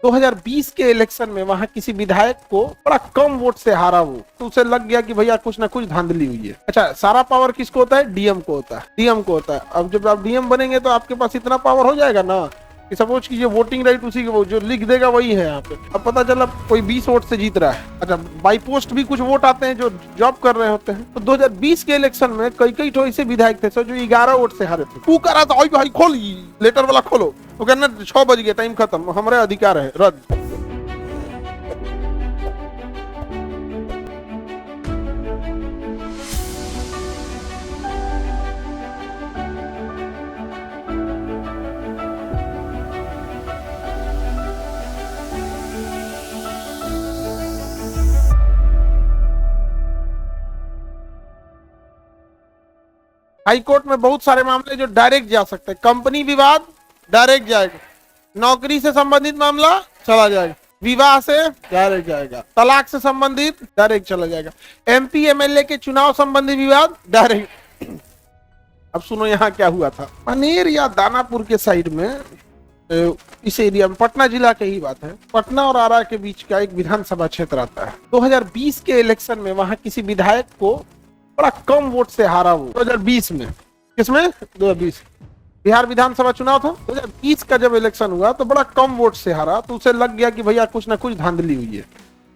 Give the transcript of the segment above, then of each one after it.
2020 के इलेक्शन में वहां किसी विधायक को बड़ा कम वोट से हारा वो, तो उसे लग गया कि भैया कुछ ना कुछ धांधली हुई है। अच्छा, सारा पावर किसको होता है? डीएम को होता है, डीएम को होता है। अब जब आप डीएम बनेंगे तो आपके पास इतना पावर हो जाएगा ना कि सपोज कीजिए वोटिंग राइट उसी के, वो जो लिख देगा वही है यहाँ पे। अब पता चला कोई 20 वोट से जीत रहा है। अच्छा, बाई पोस्ट भी कुछ वोट आते हैं जो जॉब कर रहे होते हैं। तो 2020 के इलेक्शन में कई ठो ऐसे विधायक थे जो 11 वोट से हारे थे। तू करा था भाई, खोल लेटर वाला खोलो, तो कहना 6 बज गए, टाइम खत्म, हमारे अधिकार है, रद्द। हाई कोर्ट में बहुत सारे मामले जो डायरेक्ट जा सकते हैं। कंपनी विवाद डायरेक्ट जाएगा, नौकरी से संबंधित मामला चला जाएगा, विवाह से डायरेक्ट जाएगा, तलाक से संबंधित डायरेक्ट चला जाएगा, एमपी एमएलए के चुनाव संबंधी विवाद डायरेक्ट। अब सुनो यहाँ क्या हुआ था। मनेर या दानापुर के साइड में, इस एरिया में, पटना जिला के ही बात है, पटना और आरा के बीच का एक विधानसभा क्षेत्र आता है। 2020 के इलेक्शन में वहां किसी विधायक को बड़ा कम वोट से हारा वो। 2020 में, किसमें? 2020 बिहार विधानसभा चुनाव था। 2020 का जब इलेक्शन हुआ तो बड़ा कम वोट से हारा, तो उसे लग गया कि भैया कुछ ना कुछ धांधली हुई है।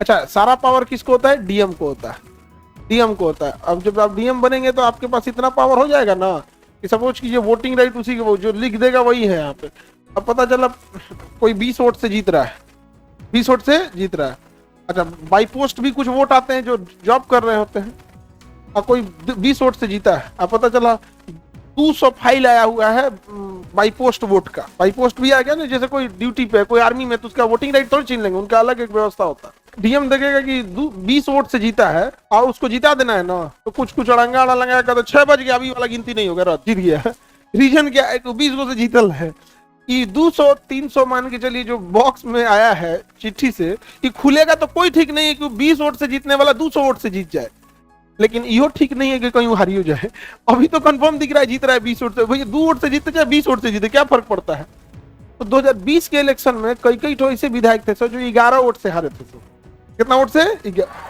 अच्छा, सारा पावर किसको होता है? डीएम को होता है, डीएम को होता है। अब जब आप डीएम बनेंगे तो आपके पास इतना पावर हो जाएगा ना कि सपोज कीजिए वोटिंग राइट उसी के, वो जो लिख देगा वही है यहाँ पे। अब पता चला कोई 20 वोट से जीत रहा है, 20 वोट से जीत रहा है। अच्छा, बाई पोस्ट भी कुछ वोट आते हैं जो जॉब कर रहे होते हैं। और कोई 20 वोट से जीता है, अब पता चला 200 फाइल आया हुआ है बाई पोस्ट वोट का। बाई पोस्ट भी आ गया ना, जैसे कोई ड्यूटी पे, कोई आर्मी में, तो उसका वोटिंग राइट थोड़ी छीन लेंगे, उनका अलग एक व्यवस्था होता है। डीएम देखेगा कि 20 वोट से जीता है और उसको जिता देना है ना, तो कुछ अड़ंगा लगाएगा, तो 6 बज गया, अभी वाला गिनती नहीं होगा, जीत गया। रीजन क्या है? 20 वोट से जीतल है कि 200-300 मान के चलिए जो बॉक्स में आया है चिट्ठी से, ये खुलेगा तो कोई ठीक नहीं है कि 20 वोट से जीतने वाला 200 वोट से जीत जाए, लेकिन यो ठीक नहीं है कि कहीं हारी हो जाए। अभी तो कंफर्म दिख रहा है जीत रहा है 20 वोट से। भैया 2 वोट से जीते चाहे 20 वोट से जीते, क्या फर्क पड़ता है? तो 2020 के इलेक्शन में कई ठो ऐसे विधायक थे जो 11 वोट से हारे थे। कितना वोट से?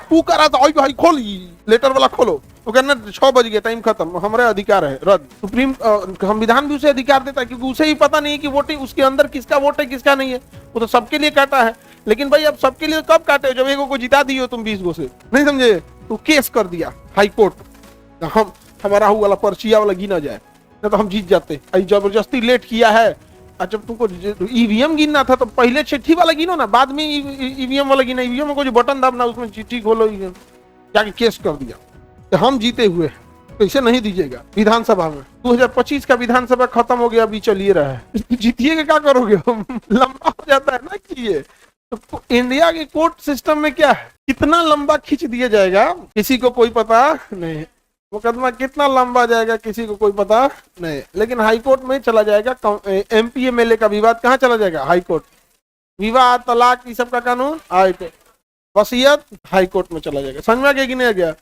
तू करा था भाई, खोल लेटर वाला खोलो, तो कहना 6 बज गए, टाइम खत्म, हमारे अधिकार है, रद्द। सुप्रीम संविधान भी उसे अधिकार देता है, क्योंकि उसे ही पता नहीं है कि वोटिंग उसके अंदर किसका वोट है किसका नहीं है। वो तो सबके लिए काटा है, लेकिन भाई अब सबके लिए कब काटे? जब एक को जिता दियो तुम 20 गो से, नहीं समझे? तो केस कर दिया हाई कोर्ट, हम हमारा वाला पर्चिया वाला गिना जाए, नहीं तो हम जीत जाते। जबरदस्ती लेट किया है। जब तुमको ईवीएम गिनना था तो पहले चिट्ठी वाला गिनो ना, बाद में ईवीएम वाला गिना। ईवीएम में कोई बटन दबाना, उसमें चिट्ठी खोलो, जाके केस कर दिया, तो हम जीते हुए। तो इसे नहीं दीजिएगा विधानसभा में। 2025 का विधानसभा खत्म हो गया, अभी चलिए रहा है, जीतिए क्या करोगे? लंबा हो जाता है ना कि ये। तो इंडिया के कोर्ट सिस्टम में क्या है, कितना लंबा खींच दिया जाएगा किसी को कोई पता नहीं, मुकदमा कितना लंबा जाएगा किसी को कोई पता नहीं। लेकिन हाई कोर्ट में चला जाएगा। एमपी एमएलए का विवाद कहाँ चला जाएगा? High court. विवाह, तलाक, ये सब का कानून हाई कोर्ट। वसीयत हाई कोर्ट में चला जाएगा। समझ में आ गया कि नहीं आ गया?